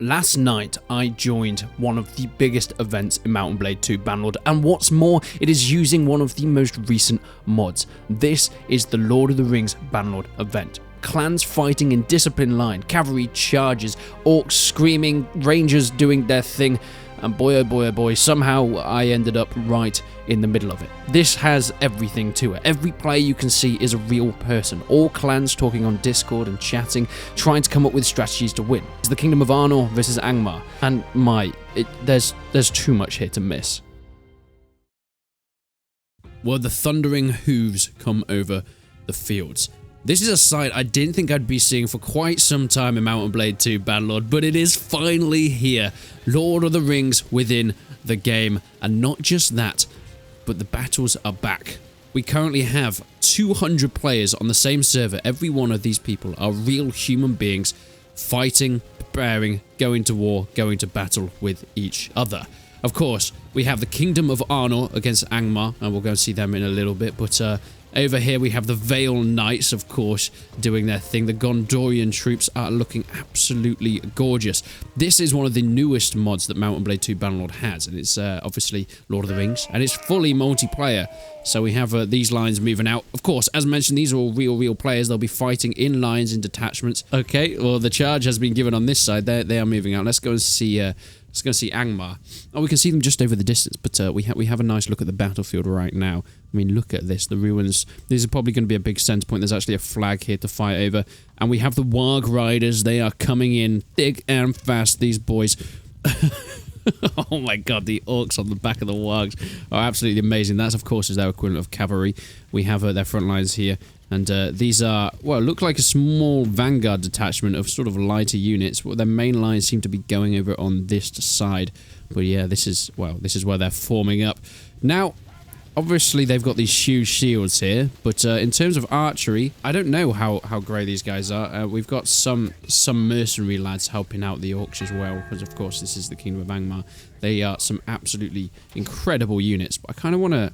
Last night, I joined one of the biggest events in Mount & Blade 2 Bannerlord, and what's more, it is using one of the most recent mods. This is the Lord of the Rings Bannerlord event. Clans fighting in disciplined line, cavalry charges, orcs screaming, rangers doing their thing, and boy oh boy oh boy, somehow I ended up right in the middle of it. This has everything to it. Every player you can see is a real person. All clans talking on Discord and chatting, trying to come up with strategies to win. It's the Kingdom of Arnor versus Angmar, and there's too much here to miss. Well, the thundering hooves come over the fields. This is a sight I didn't think I'd be seeing for quite some time in Mount & Blade 2 Bannerlord, but it is finally here. Lord of the Rings within the game, and not just that, but the battles are back. We currently have 200 players on the same server. Every one of these people are real human beings fighting, preparing, going to war, going to battle with each other. Of course, we have the Kingdom of Arnor against Angmar, and we'll go and see them in a little bit, but over here we have the Vale Knights, of course, doing their thing. The Gondorian troops are looking absolutely gorgeous. This is one of the newest mods that Mount & Blade 2 Bannerlord has, and it's obviously Lord of the Rings, and it's fully multiplayer. So we have these lines moving out. Of course, as mentioned, these are all real players. They'll be fighting in lines, in detachments. Okay, well, the charge has been given on this side. They are moving out. Let's go and see... Let's go see Angmar. Oh, we can see them just over the distance, but we have a nice look at the battlefield right now. I mean, look at this. The ruins. These are probably going to be a big center point. There's actually a flag here to fight over. And we have the Warg Riders. They are coming in thick and fast, these boys. Oh my god, the orcs on the back of the wargs are absolutely amazing. That's, of course, is their equivalent of cavalry. We have their front lines here. And these are, well, look like a small vanguard detachment of sort of lighter units. Well, their main lines seem to be going over on this side. But yeah, this is where they're forming up. Now, obviously they've got these huge shields here. But in terms of archery, I don't know how great these guys are. We've got some mercenary lads helping out the orcs as well. Because, of course, this is the Kingdom of Angmar. They are some absolutely incredible units. But I kind of want to...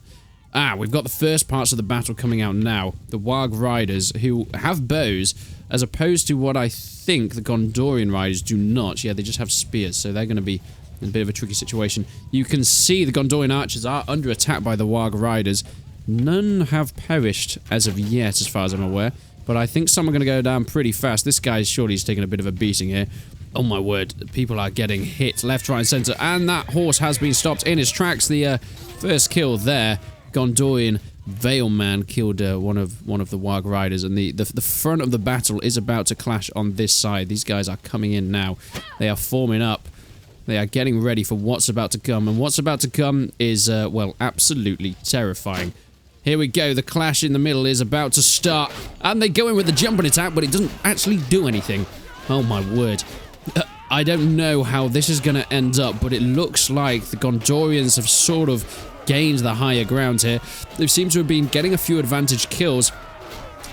we've got the first parts of the battle coming out now. The Warg Riders, who have bows, as opposed to what I think the Gondorian Riders do not. Yeah, they just have spears, so they're going to be in a bit of a tricky situation. You can see the Gondorian archers are under attack by the Warg Riders. None have perished as of yet, as far as I'm aware, but I think some are going to go down pretty fast. This guy surely is taking a bit of a beating here. Oh my word, people are getting hit left, right, and centre, and that horse has been stopped in his tracks. The first kill there. Gondorian Vale Man killed one of the Warg Riders, and the front of the battle is about to clash on this side. These guys are coming in now. They are forming up. They are getting ready for what's about to come, and what's about to come is, well, absolutely terrifying. Here we go. The clash in the middle is about to start, and they go in with the jumping attack, but it doesn't actually do anything. Oh my word. I don't know how this is going to end up, but it looks like the Gondorians have sort of gained the higher ground here. They seem to have been getting a few advantage kills,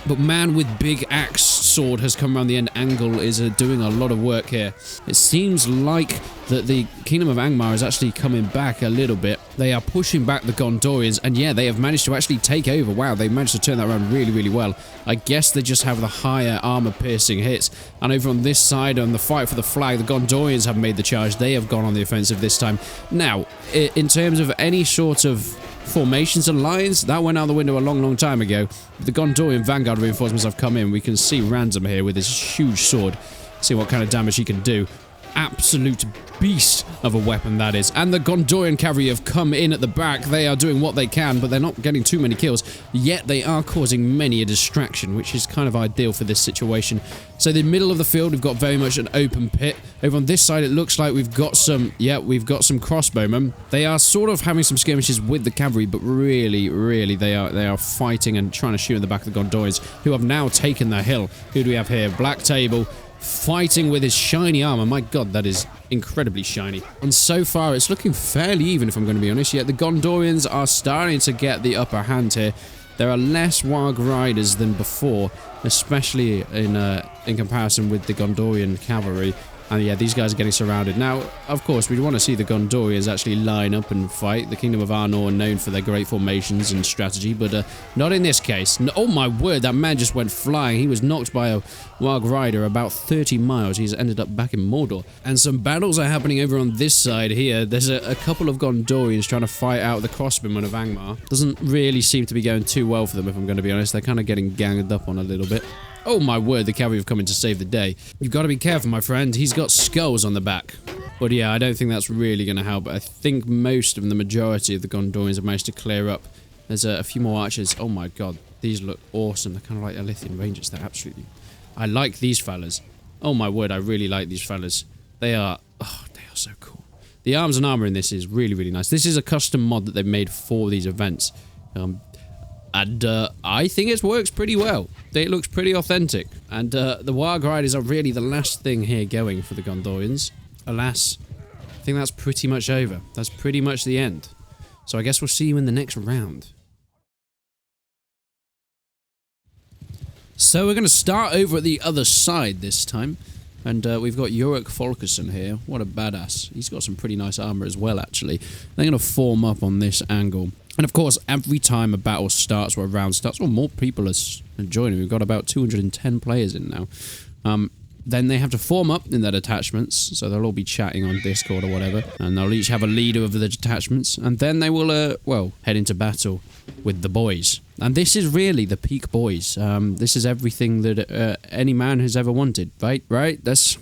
but man with big axe sword has come around the end angle is doing a lot of work here. It seems like that the Kingdom of Angmar is actually coming back a little bit. They are pushing back the Gondorians, and yeah, they have managed to actually take over. Wow, they managed to turn that around really well. I guess they just have the higher armor-piercing hits. And over on this side, on the fight for the flag, the Gondorians have made the charge. They have gone on the offensive this time. Now, in terms of any sort of formations and lines, that went out the window a long time ago. The Gondorian Vanguard reinforcements have come in. We can see Ransom here with his huge sword. See what kind of damage he can do. Absolute beast of a weapon that is. And the Gondorian cavalry have come in at the back. They are doing what they can, but they're not getting too many kills. Yet they are causing many a distraction, which is kind of ideal for this situation. So the middle of the field, we've got very much an open pit. Over on this side, it looks like we've got some crossbowmen. They are sort of having some skirmishes with the cavalry, but really, they are fighting and trying to shoot in the back of the Gondorians, who have now taken the hill. Who do we have here? Black Table, fighting with his shiny armor. My god, that is incredibly shiny. And so far, it's looking fairly even, if I'm going to be honest. Yet the Gondorians are starting to get the upper hand here. There are less Warg Riders than before, especially in comparison with the Gondorian cavalry. And yeah, these guys are getting surrounded. Now, of course, we want to see the Gondorians actually line up and fight. The Kingdom of Arnor are known for their great formations and strategy, but not in this case. No, oh my word, that man just went flying. He was knocked by a Warg Rider about 30 miles. He's ended up back in Mordor. And some battles are happening over on this side here. There's a couple of Gondorians trying to fight out the crossbowmen of Angmar. Doesn't really seem to be going too well for them, if I'm going to be honest. They're kind of getting ganged up on a little bit. Oh my word, the cavalry have come in to save the day. You've got to be careful, my friend. He's got skulls on the back. But yeah, I don't think that's really going to help. I think most of the majority of the Gondorians have managed to clear up. There's a few more archers. Oh my god, these look awesome. They're kind of like Alithian Rangers. They're absolutely... I like these fellas. Oh my word, I really like these fellas. They are... Oh, they are so cool. The arms and armor in this is really, really nice. This is a custom mod that they've made for these events. And I think it works pretty well. It looks pretty authentic. And the Warg Riders are really the last thing here going for the Gondorians. Alas, I think that's pretty much over. That's pretty much the end. So I guess we'll see you in the next round. So we're going to start over at the other side this time. And we've got Yorick Folkesson here. What a badass. He's got some pretty nice armor as well, actually. They're going to form up on this angle. And of course, every time a battle starts or a round starts, or more people are joining, we've got about 210 players in now. Then they have to form up in their detachments, so they'll all be chatting on Discord or whatever, and they'll each have a leader of the detachments, and then they will, well, head into battle with the boys. And this is really the peak boys. This is everything that any man has ever wanted, right? Right? That's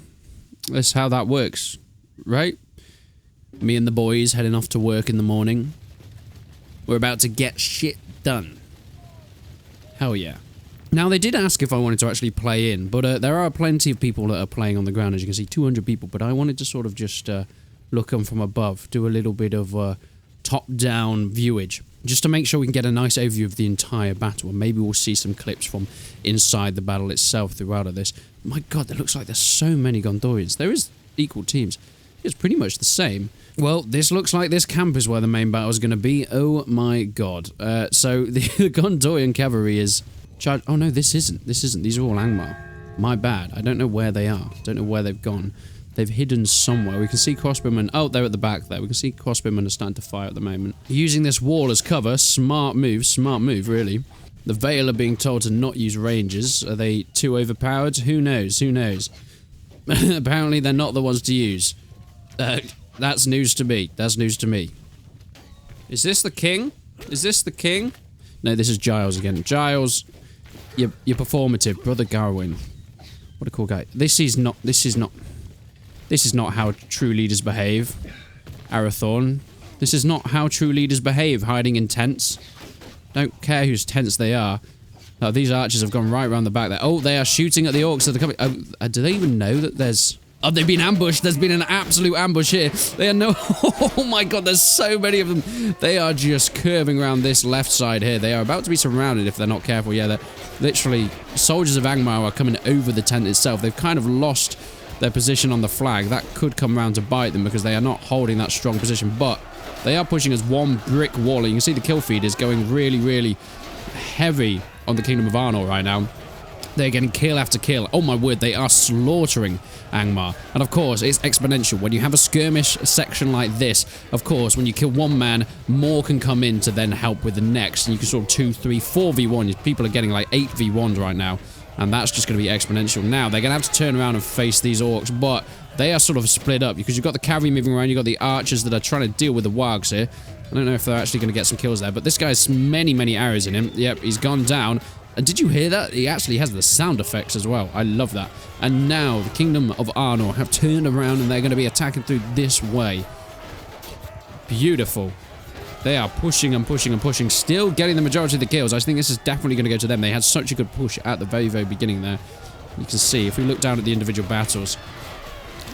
how that works, right? Me and the boys heading off to work in the morning. We're about to get shit done. Hell yeah. Now, they did ask if I wanted to actually play in, but there are plenty of people that are playing on the ground. As you can see, 200 people, but I wanted to sort of just look them from above, do a little bit of top-down viewage, just to make sure we can get a nice overview of the entire battle, and maybe we'll see some clips from inside the battle itself throughout of this. My god, it looks like there's so many Gondorians. There is equal teams. It's pretty much the same. Well, this looks like this camp is where the main battle is going to be. Oh my god. So the Gondorian cavalry is... charged. Oh no, this isn't. This isn't. These are all Angmar. My bad. I don't know where they are. Don't know where they've gone. They've hidden somewhere. We can see crossbowmen. Oh, they're at the back there. We can see crossbowmen are starting to fire at the moment. Using this wall as cover. Smart move, really. The Vale are being told to not use rangers. Are they too overpowered? Who knows? Who knows? Apparently, they're not the ones to use. That's news to me. That's news to me. Is this the king? Is this the king? No, this is Giles again. Giles, you're performative. Brother Garwin. What a cool guy. This is not how true leaders behave. Arathorn. This is not how true leaders behave, hiding in tents. Don't care whose tents they are. Oh, these archers have gone right around the back there. Oh, they are shooting at the orcs that are coming. Oh, do they even know that there's... Oh, they've been ambushed. There's been an absolute ambush here. They are no... Oh my god, there's so many of them. They are just curving around this left side here. They are about to be surrounded if they're not careful. Yeah, they're literally... Soldiers of Angmar are coming over the tent itself. They've kind of lost their position on the flag. That could come around to bite them because they are not holding that strong position. But they are pushing as one brick wall. You can see the kill feed is going really, really heavy on the Kingdom of Arnor right now. They're getting kill after kill. Oh my word, they are slaughtering Angmar. And of course, it's exponential. When you have a skirmish section like this, of course, when you kill one man, more can come in to then help with the next. And you can sort of 2, 3, 4v1. People are getting like 8v1s right now. And that's just going to be exponential. Now, they're going to have to turn around and face these orcs, but they are sort of split up because you've got the cavalry moving around, you've got the archers that are trying to deal with the wargs here. I don't know if they're actually going to get some kills there, but this guy has many, many arrows in him. Yep, he's gone down. And did you hear that? He actually has the sound effects as well. I love that. And now the Kingdom of Arnor have turned around and they're going to be attacking through this way. Beautiful. They are pushing and pushing and pushing, still getting the majority of the kills. I think this is definitely going to go to them. They had such a good push at the very, very beginning there. You can see, if we look down at the individual battles,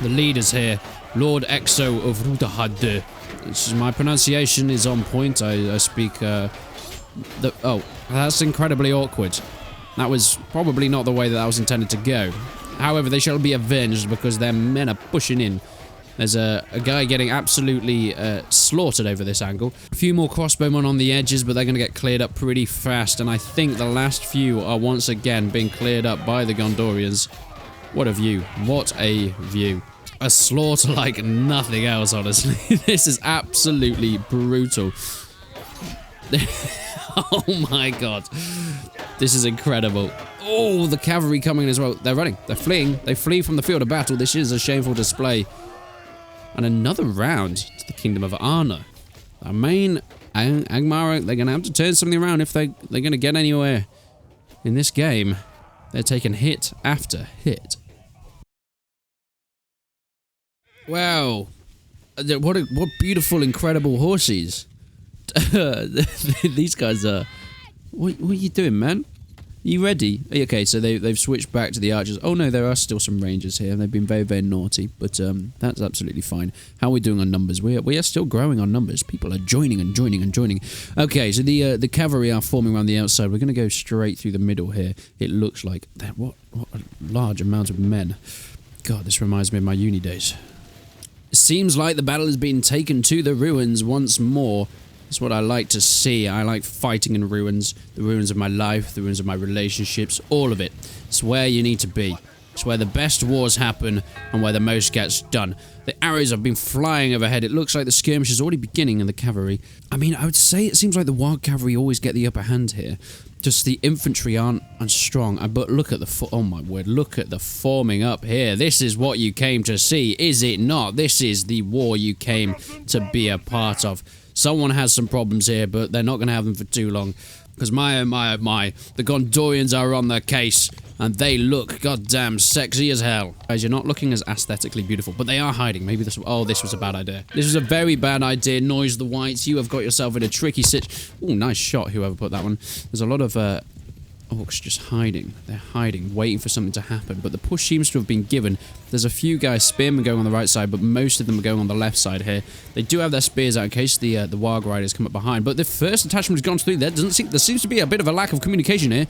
the leaders here, Lord Exo of Rudahad. My pronunciation is on point. I speak... Oh, that's incredibly awkward. That was probably not the way that was intended to go. However, they shall be avenged because their men are pushing in. There's a guy getting absolutely slaughtered over this angle. A few more crossbowmen on the edges, but they're going to get cleared up pretty fast. And I think the last few are once again being cleared up by the Gondorians. What a view. What a view. a slaughter like nothing else, honestly. This is absolutely brutal. Oh my god. This is incredible. Oh, the cavalry coming as well. They're running. They're fleeing. They flee from the field of battle. This is a shameful display. And another round to the Kingdom of Arna. Our main Angmar, they're going to have to turn something around if they're going to get anywhere in this game. They're taking hit after hit. Wow. What beautiful, incredible horses. These guys are... What are you doing, man? Are you ready? Okay, so they've switched back to the archers. Oh no, there are still some rangers here, and they've been very, very naughty, but that's absolutely fine. How are we doing on numbers? We are still growing on numbers. People are joining and joining and joining. Okay, so the cavalry are forming around the outside. We're going to go straight through the middle here. It looks like... What a large amount of men. God, this reminds me of my uni days. It seems like the battle has been taken to the ruins once more. That's what I like to see. I like fighting in ruins. The ruins of my life, the ruins of my relationships, all of it. It's where you need to be. It's where the best wars happen and where the most gets done. The arrows have been flying overhead. It looks like the skirmish is already beginning in the cavalry. I mean, I would say it seems like the wild cavalry always get the upper hand here. Just the infantry aren't as strong. But look at the... Oh my word, look at the forming up here. This is what you came to see, is it not? This is the war you came to be a part of. Someone has some problems here, but they're not going to have them for too long. Because my, the Gondorians are on their case, and they look goddamn sexy as hell. Guys, you're not looking as aesthetically beautiful, but they are hiding. Maybe this... Oh, this was a bad idea. This was a very bad idea. Noise the Whites. You have got yourself in a tricky situation. Oh, nice shot, whoever put that one. There's a lot of... orcs just hiding. They're hiding, waiting for something to happen. But the push seems to have been given. There's a few guys, spearmen going on the right side, but most of them are going on the left side here. They do have their spears out in case the Warg Riders come up behind. But the first detachment has gone through. There seems to be a bit of a lack of communication here.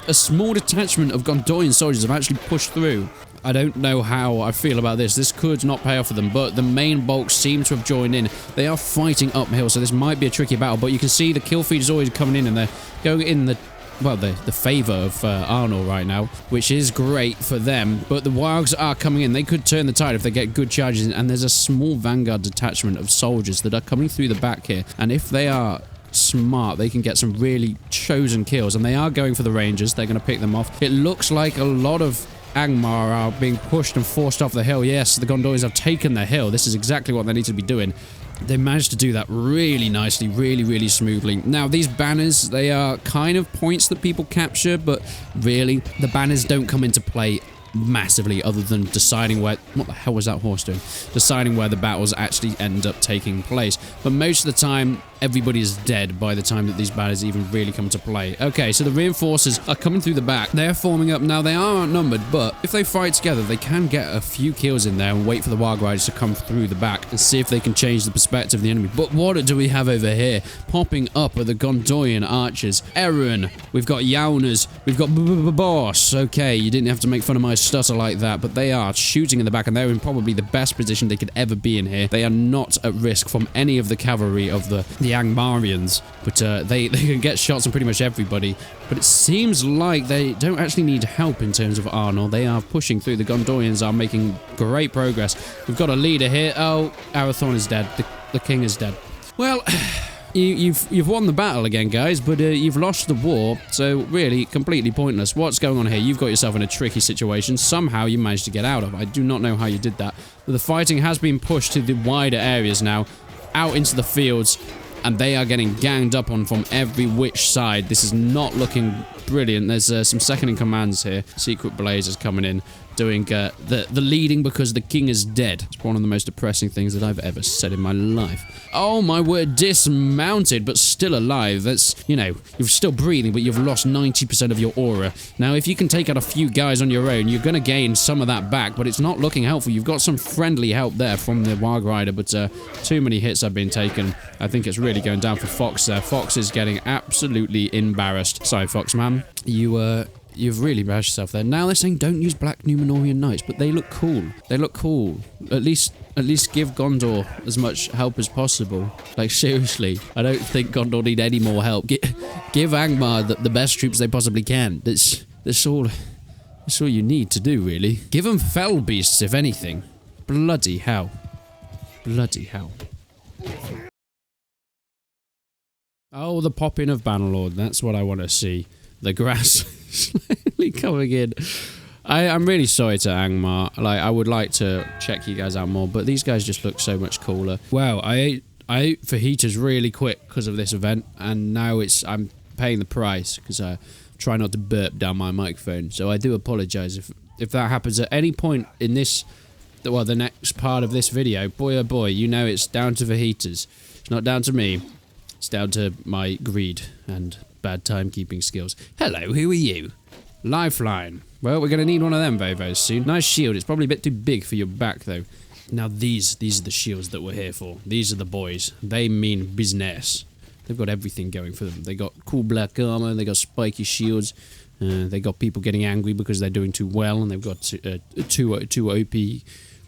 A small detachment of Gondorian soldiers have actually pushed through. I don't know how I feel about this. This could not pay off for them, but the main bulk seem to have joined in. They are fighting uphill, so this might be a tricky battle. But you can see the kill feed is always coming in, and they're going in the favour of Arnold right now, which is great for them. But the Wargs are coming in. They could turn the tide if they get good charges in, and there's a small vanguard detachment of soldiers that are coming through the back here. And if they are smart, they can get some really chosen kills, and they are going for the Rangers. They're going to pick them off. It looks like a lot of Angmar are being pushed and forced off the hill. Yes, the Gondorians have taken the hill. This is exactly what they need to be doing. They managed to do that really nicely, really, really smoothly. Now, these banners, they are kind of points that people capture, but really, the banners don't come into play massively other than deciding where... What the hell was that horse doing? Deciding where the battles actually end up taking place. But most of the time, everybody is dead by the time that these banners even really come into play. Okay, so the reinforcers are coming through the back. They're forming up. Now, they are outnumbered, but if they fight together, they can get a few kills in there and wait for the Warg Riders to come through the back and see if they can change the perspective of the enemy. But what do we have over here? Popping up are the Gondorian archers. Eren. We've got Yauners. We've got Boss. Okay, you didn't have to make fun of my stutter like that, but they are shooting in the back, and they're in probably the best position they could ever be in here. They are not at risk from any of the cavalry of the Angmarians, but they can get shots on pretty much everybody. But it seems like they don't actually need help in terms of Arnold. They are pushing through. The Gondorians are making great progress. We've got a leader here. Oh, Arathorn is dead. The king is dead. Well... You've won the battle again, guys, but you've lost the war, so really completely pointless. What's going on here? You've got yourself in a tricky situation. Somehow you managed to get out of. I do not know how you did that. But the fighting has been pushed to the wider areas now, out into the fields, and they are getting ganged up on from every which side. This is not looking brilliant. There's some second-in-commands here. Secret Blaze is coming in, doing the leading because the king is dead. It's one of the most depressing things that I've ever said in my life. Oh my word, dismounted, but still alive. That's, you know, you're still breathing, but you've lost 90% of your aura. Now, if you can take out a few guys on your own, you're going to gain some of that back, but it's not looking helpful. You've got some friendly help there from the Warg Rider, but too many hits have been taken. I think it's really going down for Fox there. Fox is getting absolutely embarrassed. Sorry, Fox, man. You've really embarrassed yourself there. Now they're saying don't use Black Numenorian Knights, but they look cool. They look cool. At least give Gondor as much help as possible. Like, seriously, I don't think Gondor need any more help. Give Angmar the best troops they possibly can. That's all you need to do, really. Give them fell beasts, if anything. Bloody hell. Bloody hell. Oh, the popping of Bannerlord. That's what I want to see. The grass slowly coming in. I'm really sorry to Angmar. Like, I would like to check you guys out more, but these guys just look so much cooler. Wow, I ate fajitas really quick because of this event, and now I'm paying the price because I try not to burp down my microphone. So I do apologize if that happens at any point in this, well, the next part of this video. Boy, oh boy, you know it's down to fajitas. It's not down to me. It's down to my greed and bad timekeeping skills. Hello, who are you? Lifeline. Well, we're going to need one of them very, very soon. Nice shield. It's probably a bit too big for your back, though. Now, these are the shields that we're here for. These are the boys. They mean business. They've got everything going for them. They got cool black armor. They got spiky shields. They got people getting angry because they're doing too well, and they've got two OP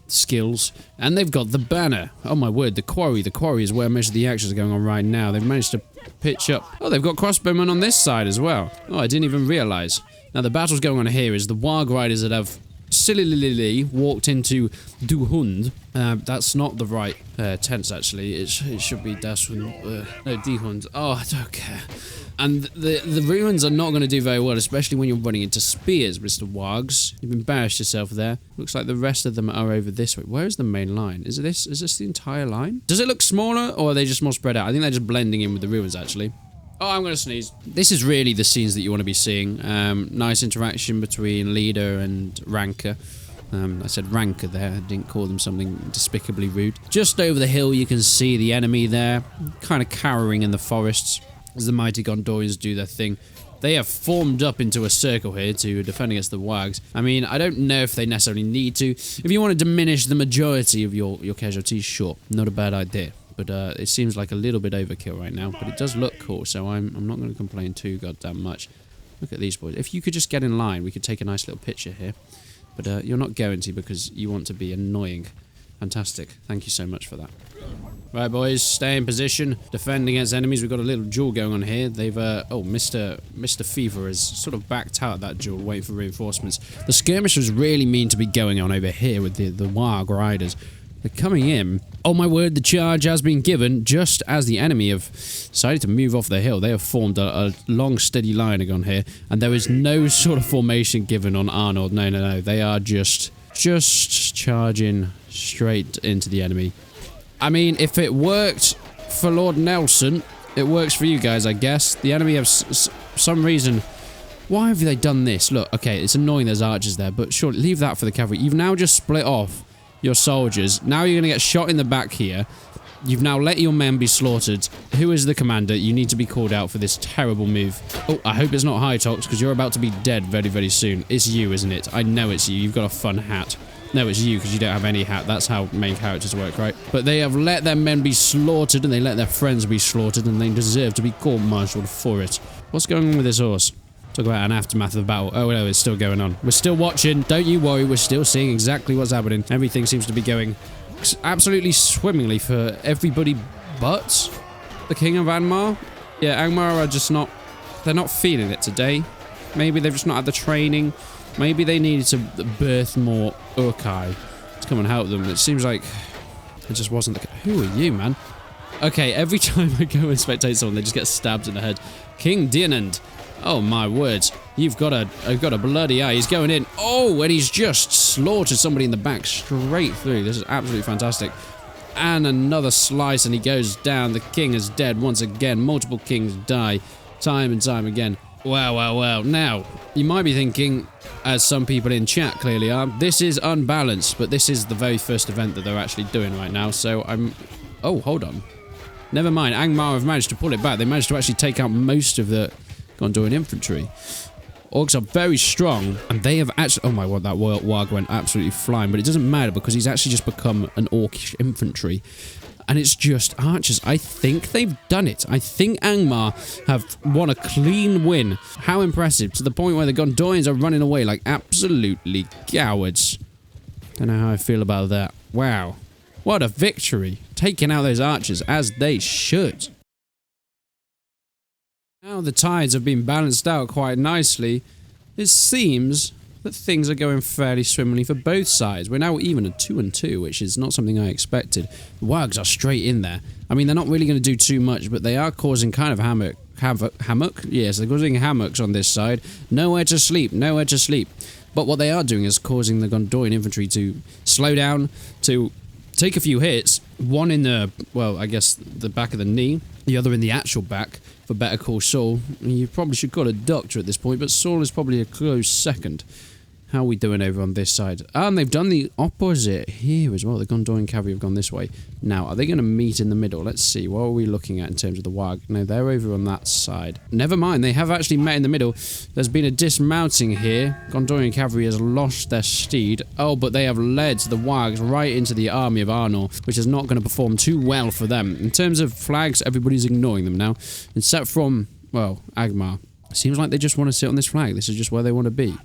skills. And they've got the banner. Oh my word, the quarry. The quarry is where most of the actions are going on right now. They've managed to pitch up. Oh, they've got crossbowmen on this side as well. Oh, I didn't even realize. Now, the battle's going on here is the Warg Riders that have sillily walked into Duhund. That's not the right tense, actually. It should be Dashund. No, Dihund. Oh, I don't care. And the ruins are not going to do very well, especially when you're running into spears, Mr. Wargs. You've embarrassed yourself there. Looks like the rest of them are over this way. Where is the main line? Is this the entire line? Does it look smaller, or are they just more spread out? I think they're just blending in with the ruins, actually. Oh, I'm going to sneeze. This is really the scenes that you want to be seeing. Nice interaction between leader and ranker. I said ranker there. I didn't call them something despicably rude. Just over the hill, you can see the enemy there, kind of cowering in the forests as the mighty Gondorians do their thing. They have formed up into a circle here to defend against the Wags. I mean, I don't know if they necessarily need to. If you want to diminish the majority of your casualties, sure, not a bad idea. But it seems like a little bit overkill right now. But it does look cool, so I'm not going to complain too goddamn much. Look at these boys. If you could just get in line, we could take a nice little picture here. But you're not going to because you want to be annoying. Fantastic. Thank you so much for that. Right, boys, stay in position. Defend against enemies. We've got a little duel going on here. They've, oh, Mr. Fever has sort of backed out that duel, waiting for reinforcements. The skirmish was really mean to be going on over here with the Warg Riders. They're coming in. Oh my word, the charge has been given just as the enemy have decided to move off the hill. They have formed a long, steady line on here, and there is no sort of formation given on Arnold. No. They are just charging straight into the enemy. I mean, if it worked for Lord Nelson, it works for you guys, I guess. The enemy have some reason. Why have they done this? Look, okay, it's annoying there's archers there, but sure, leave that for the cavalry. You've now just split off your soldiers. Now you're going to get shot in the back here. You've now let your men be slaughtered. Who is the commander? You need to be called out for this terrible move. Oh, I hope it's not Hytox, because you're about to be dead very, very soon. It's you, isn't it? I know it's you. You've got a fun hat. No, it's you, because you don't have any hat. That's how main characters work, right? But they have let their men be slaughtered, and they let their friends be slaughtered, and they deserve to be court-martialed for it. What's going on with this horse? Talk about an aftermath of the battle. Oh no, it's still going on. We're still watching. Don't you worry. We're still seeing exactly what's happening. Everything seems to be going absolutely swimmingly for everybody but the King of Angmar. Yeah, Angmar are just not... They're not feeling it today. Maybe they've just not had the training. Maybe they needed to birth more Urkai to come and help them. It seems like it just wasn't the... Who are you, man? Okay, every time I go and spectate someone, they just get stabbed in the head. King Dianand. Oh my words. You've got a bloody eye. He's going in. Oh, and he's just slaughtered somebody in the back straight through. This is absolutely fantastic. And another slice, and he goes down. The king is dead once again. Multiple kings die time and time again. Wow. Now, you might be thinking, as some people in chat clearly are, this is unbalanced, but this is the very first event that they're actually doing right now, so I'm... Oh, hold on. Never mind. Angmar have managed to pull it back. They managed to actually take out most of the Gondorian infantry. Orcs are very strong, and they have actually... Oh my god, that Warg went absolutely flying, but it doesn't matter because he's actually just become an Orcish infantry. And it's just archers. I think they've done it. I think Angmar have won a clean win. How impressive, to the point where the Gondorians are running away like absolutely cowards. Don't know how I feel about that. Wow. What a victory. Taking out those archers as they should. Now the tides have been balanced out quite nicely. It seems that things are going fairly swimmingly for both sides. We're now even at 2-2, which is not something I expected. The Wargs are straight in there. I mean, they're not really going to do too much, but they are causing kind of hammock? Yes, they're causing hammocks on this side. Nowhere to sleep, nowhere to sleep. But what they are doing is causing the Gondorian infantry to slow down, to take a few hits. One in the, well, I guess the back of the knee, the other in the actual back for Better Call Saul. You probably should call a doctor at this point, but Saul is probably a close second. How are we doing over on this side? And they've done the opposite here as well. The Gondorian cavalry have gone this way. Now, are they going to meet in the middle? Let's see. What are we looking at in terms of the Warg? No, they're over on that side. Never mind. They have actually met in the middle. There's been a dismounting here. Gondorian cavalry has lost their steed. Oh, but they have led the Wargs right into the army of Arnor, which is not going to perform too well for them. In terms of flags, everybody's ignoring them now. Except from, well, Angmar. Seems like they just want to sit on this flag. This is just where they want to be.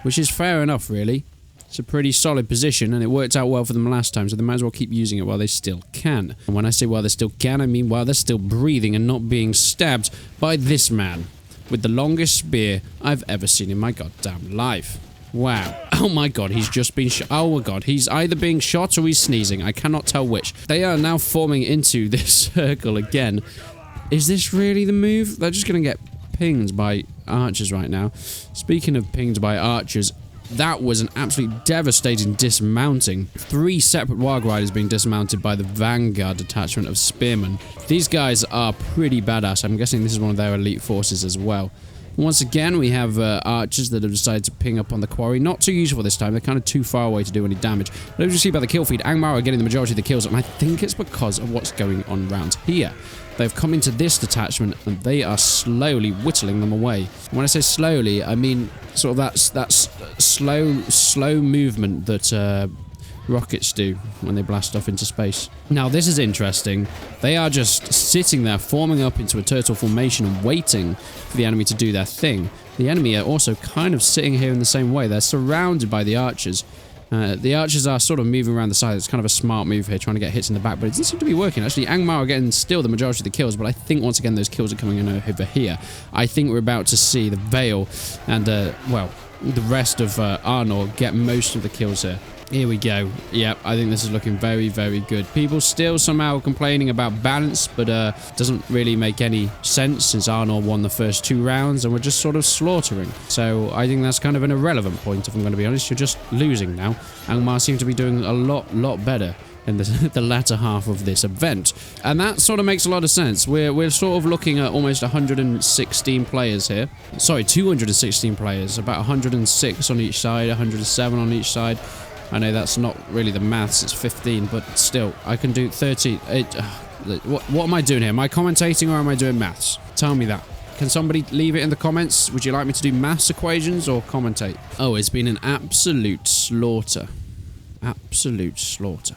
Which is fair enough, really. It's a pretty solid position, and it worked out well for them last time, so they might as well keep using it while they still can. And when I say while they still can, I mean while they're still breathing and not being stabbed by this man with the longest spear I've ever seen in my goddamn life. Wow. Oh my god, he's just been shot. Oh my god, he's either being shot or he's sneezing. I cannot tell which. They are now forming into this circle again. Is this really the move? They're just going to get pinged by archers right now. Speaking of pinged by archers, that was an absolutely devastating dismounting. 3 separate Warg riders being dismounted by the Vanguard detachment of spearmen. These guys are pretty badass. I'm guessing this is one of their elite forces as well. Once again, we have archers that have decided to ping up on the quarry. Not too useful this time. They're kind of too far away to do any damage. But as you see by the kill feed, Angmar are getting the majority of the kills, and I think it's because of what's going on around here. They've come into this detachment, and they are slowly whittling them away. When I say slowly, I mean sort of that slow movement that rockets do when they blast off into space. Now, this is interesting. They are just sitting there, forming up into a turtle formation and waiting for the enemy to do their thing. The enemy are also kind of sitting here in the same way. They're surrounded by the archers. The archers are sort of moving around the side. It's kind of a smart move here, trying to get hits in the back, but it doesn't seem to be working. Actually, Angmar are getting still the majority of the kills, but I think once again those kills are coming in over here. I think we're about to see the Vale and, well, the rest of Arnor get most of the kills here. Here we go. Yep, I think this is looking very, very good. People still somehow complaining about balance, but doesn't really make any sense since Arnor won the first 2 rounds and we're just sort of slaughtering. So I think that's kind of an irrelevant point, if I'm going to be honest. You're just losing now. Angmar seem to be doing a lot better in the latter half of this event. And that sort of makes a lot of sense. We're sort of looking at almost 116 players here. Sorry, 216 players. About 106 on each side, 107 on each side. I know that's not really the maths, it's 15, but still, I can do 30. What am I doing here? Am I commentating or am I doing maths? Tell me that. Can somebody leave it in the comments? Would you like me to do maths equations or commentate? Oh, it's been an absolute slaughter. Absolute slaughter.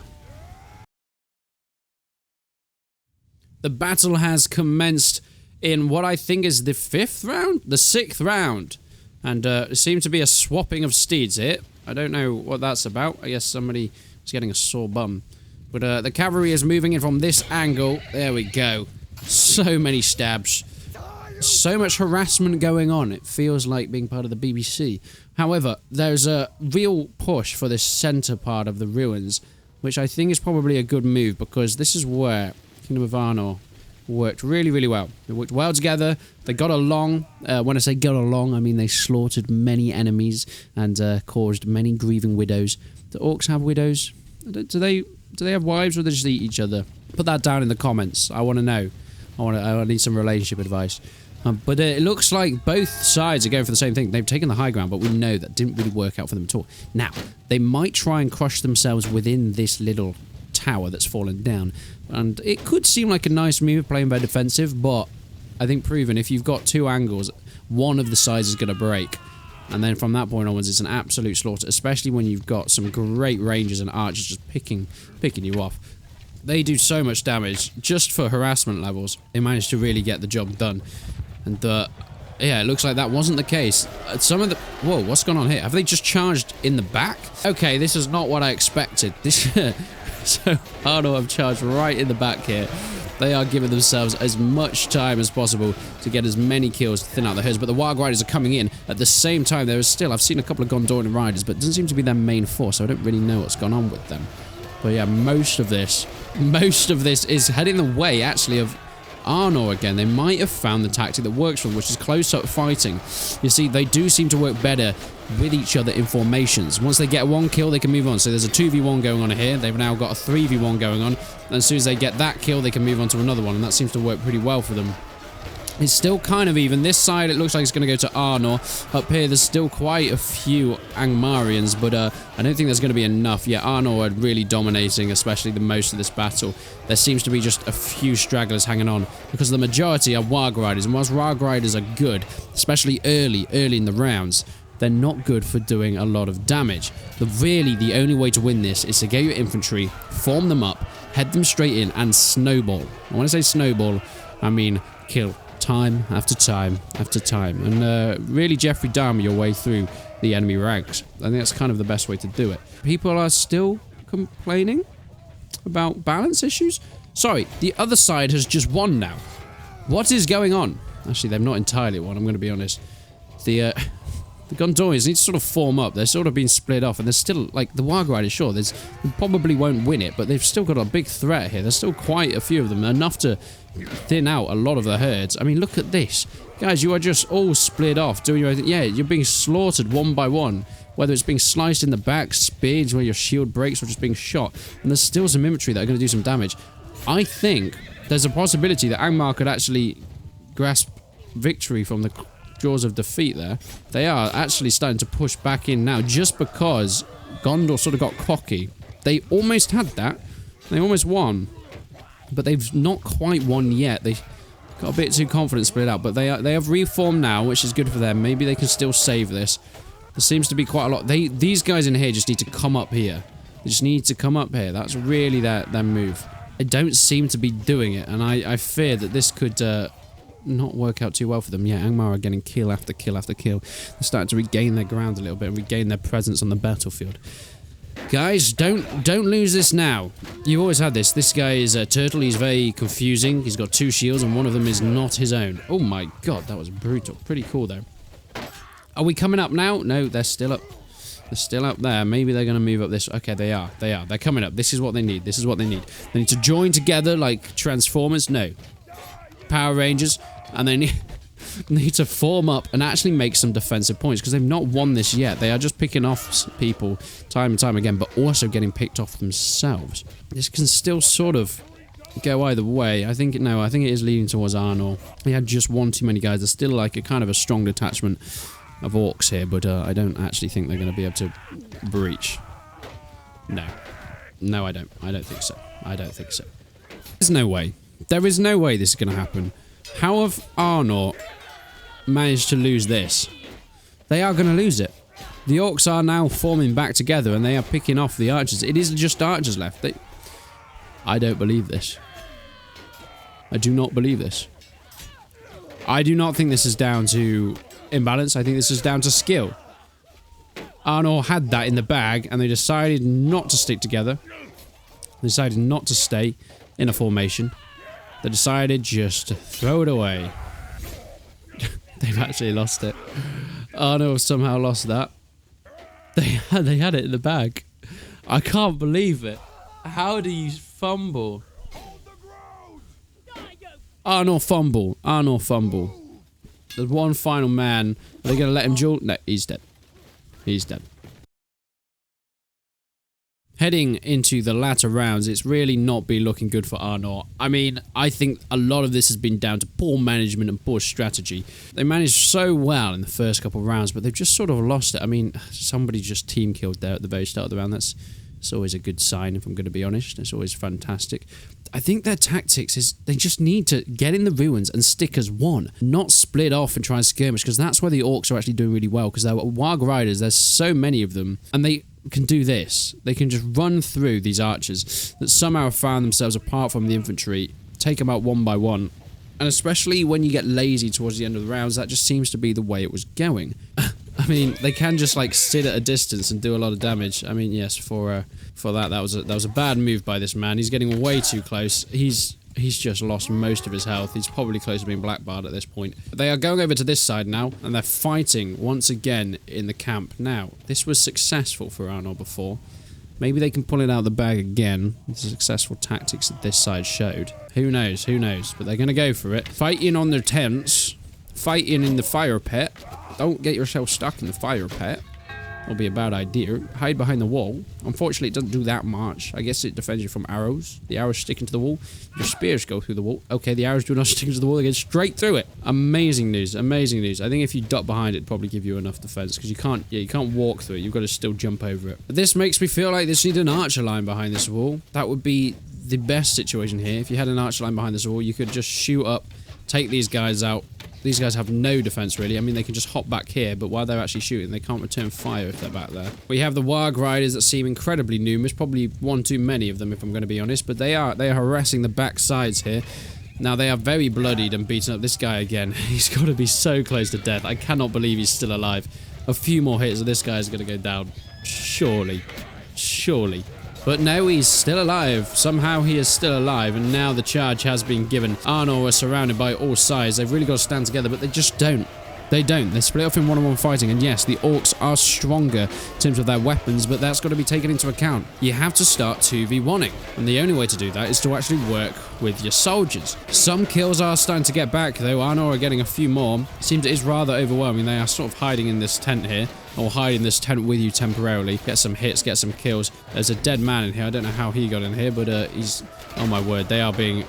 The battle has commenced in what I think is the 5th round? The 6th round. And it seemed to be a swapping of steeds here. I don't know what that's about. I guess somebody is getting a sore bum. But the cavalry is moving in from this angle. There we go. So many stabs. So much harassment going on. It feels like being part of the BBC. However, there's a real push for this centre part of the ruins, which I think is probably a good move, because this is where Kingdom of Arnor worked really, really well. They worked well together. They got along. When I say got along, I mean they slaughtered many enemies and caused many grieving widows. Do orcs have widows? Do they have wives, or do they just eat each other? Put that down in the comments. I want to know. I need some relationship advice. But it looks like both sides are going for the same thing. They've taken the high ground, but we know that didn't really work out for them at all. Now, they might try and crush themselves within this little tower that's fallen down, and it could seem like a nice move playing very defensive, but I think proven if you've got 2 angles, one of the sides is going to break, and then from that point onwards it's an absolute slaughter, especially when you've got some great rangers and archers just picking you off. They do so much damage just for harassment levels. They managed to really get the job done, and yeah, it looks like that wasn't the case. Some of the... Whoa, what's going on here? Have they just charged in the back? Okay, this is not what I expected. This So Arnor have charged right in the back here. They are giving themselves as much time as possible to get as many kills to thin out the herds, but the Warg Riders are coming in at the same time. There is still, I've seen a couple of Gondorian riders, but it doesn't seem to be their main force, so I don't really know what's gone on with them. But yeah, most of this is heading the way, actually, of Arnor again. They might have found the tactic that works for them, which is close-up fighting. You see, they do seem to work better with each other in formations. Once they get one kill, they can move on. So there's a 2v1 going on here. They've now got a 3v1 going on. And as soon as they get that kill, they can move on to another one, and that seems to work pretty well for them. It's still kind of even. This side, it looks like it's going to go to Arnor. Up here, there's still quite a few Angmarians, but I don't think there's going to be enough. Yeah, Arnor are really dominating, especially the most of this battle. There seems to be just a few stragglers hanging on, because the majority are Warg Riders, and whilst Warg Riders are good, especially early in the rounds, they're not good for doing a lot of damage. Really, the only way to win this is to get your infantry, form them up, head them straight in, and snowball. And when I say snowball, I mean kill time after time after time. And really Jeffrey Dahmer your way through the enemy ranks. I think that's kind of the best way to do it. People are still complaining about balance issues. Sorry, the other side has just won now. What is going on? Actually, they've not entirely won, I'm going to be honest. The Gondorians need to sort of form up. They're sort of being split off, and there's still, like, the Warg Riders, sure, they probably won't win it, but they've still got a big threat here. There's still quite a few of them, enough to thin out a lot of the herds. I mean, look at this. Guys, you are just all split off, doing your own thing. Yeah, you're being slaughtered one by one, whether it's being sliced in the back, speared where your shield breaks, or just being shot. And there's still some infantry that are going to do some damage. I think there's a possibility that Angmar could actually grasp victory from the jaws of defeat there. They are actually starting to push back in now, just because Gondor sort of got cocky. They almost had that. They almost won. But they've not quite won yet. They got a bit too confident, split out. But they have reformed now, which is good for them. Maybe they can still save this. There seems to be quite a lot. These guys in here just need to come up here. They just need to come up here. That's really their move. They don't seem to be doing it, and I fear that this could not work out too well for them. Yeah, Angmar are getting kill after kill after kill. They're starting to regain their ground a little bit and regain their presence on the battlefield. Guys, don't lose this now. You've always had this. This guy is a turtle. He's very confusing. He's got two shields, and one of them is not his own. Oh my god, that was brutal. Pretty cool, though. Are we coming up now? No, they're still up. They're still up there. Maybe they're going to move up this. Okay, they are. They are. They're coming up. This is what they need. This is what they need. They need to join together like Transformers. No. Power Rangers, and they need to form up and actually make some defensive points, because they've not won this yet. They are just picking off people time and time again, but also getting picked off themselves. This can still sort of go either way. I think it is leading towards Arnor. They had just one too many guys. There's still like a kind of a strong detachment of orcs here, but I don't actually think they're going to be able to breach. No, I don't. I don't think so. I don't think so. There's no way. There is no way this is going to happen. How have Arnor managed to lose this? They are going to lose it. The orcs are now forming back together, and they are picking off the archers. It is just archers left. I don't believe this. I do not believe this. I do not think this is down to imbalance. I think this is down to skill. Arnor had that in the bag, and they decided not to stick together. They decided not to stay in a formation. They decided just to throw it away. They've actually lost it. Arnor somehow lost that. They had it in the bag. I can't believe it. How do you fumble? Arnor fumble. Arnor fumble. There's one final man. Are they going to let him duel? No, he's dead. He's dead. Heading into the latter rounds, it's really not been looking good for Arnor. I mean, I think a lot of this has been down to poor management and poor strategy. They managed so well in the first couple of rounds, but they've just sort of lost it. I mean, somebody just team killed there at the very start of the round. That's always a good sign, if I'm going to be honest. It's always fantastic. I think their tactics is they just need to get in the ruins and stick as one, not split off and try and skirmish, because that's where the orcs are actually doing really well, because they're Warg Riders, there's so many of them, and they can do this. They can just run through these archers that somehow have found themselves apart from the infantry, take them out one by one, and especially when you get lazy towards the end of the rounds, that just seems to be the way it was going. mean, they can just like sit at a distance and do a lot of damage. I mean, yes, for that was a bad move by this man. He's getting way too close. He's just lost most of his health. He's probably close to being blackbarred at this point. They are going over to this side now, and they're fighting once again in the camp. Now, this was successful for Arnor before. Maybe they can pull it out of the bag again. The successful tactics that this side showed. Who knows? Who knows? But they're going to go for it. Fighting on their tents. Fighting in the fire pit. Don't get yourself stuck in the fire pit. That'll be a bad idea. Hide behind the wall. Unfortunately, it doesn't do that much. I guess it defends you from arrows. The arrows sticking to the wall. Your spears go through the wall. Okay, the arrows do not stick to the wall. They get straight through it. Amazing news. Amazing news. I think if you duck behind it, it'd probably give you enough defense because you can't walk through it. You've got to still jump over it. But this makes me feel like there's an archer line behind this wall. That would be the best situation here. If you had an archer line behind this wall, you could just shoot up, take these guys out. These guys have no defense, really. I mean, they can just hop back here, but while they're actually shooting, they can't return fire if they're back there. We have the Warg Riders that seem incredibly numerous, probably one too many of them, if I'm going to be honest, but they are harassing the back sides here. Now, they are very bloodied and beaten up. This guy again, he's got to be so close to death. I cannot believe he's still alive. A few more hits and this guy is going to go down. Surely. Surely. But no, he's still alive. Somehow he is still alive, and now the charge has been given. Arnor are surrounded by all sides. They've really got to stand together, but they just don't. They don't. They split off in one-on-one fighting, and yes, the orcs are stronger in terms of their weapons, but that's got to be taken into account. You have to start 2v1ing, and the only way to do that is to actually work with your soldiers. Some kills are starting to get back, though. Arnor are getting a few more. It seems it is rather overwhelming. They are sort of hiding in this tent here, or hiding this tent with you temporarily. Get some hits, get some kills. There's a dead man in here. I don't know how he got in here, but he's... Oh my word, they are being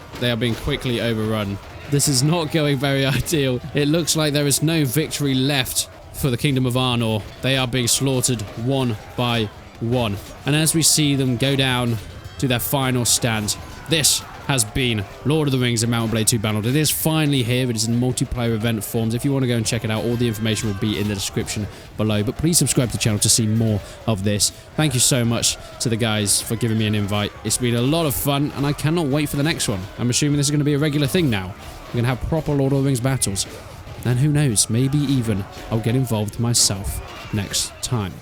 quickly overrun. This is not going very ideal. It looks like there is no victory left for the Kingdom of Arnor. They are being slaughtered one by one. And as we see them go down to their final stand, this has been Lord of the Rings and Mount and Blade 2 Bannerlord. It is finally here. It is in multiplayer event forms. If you want to go and check it out, all the information will be in the description below. But please subscribe to the channel to see more of this. Thank you so much to the guys for giving me an invite. It's been a lot of fun, and I cannot wait for the next one. I'm assuming this is going to be a regular thing now. We're going to have proper Lord of the Rings battles. And who knows, maybe even I'll get involved myself next time.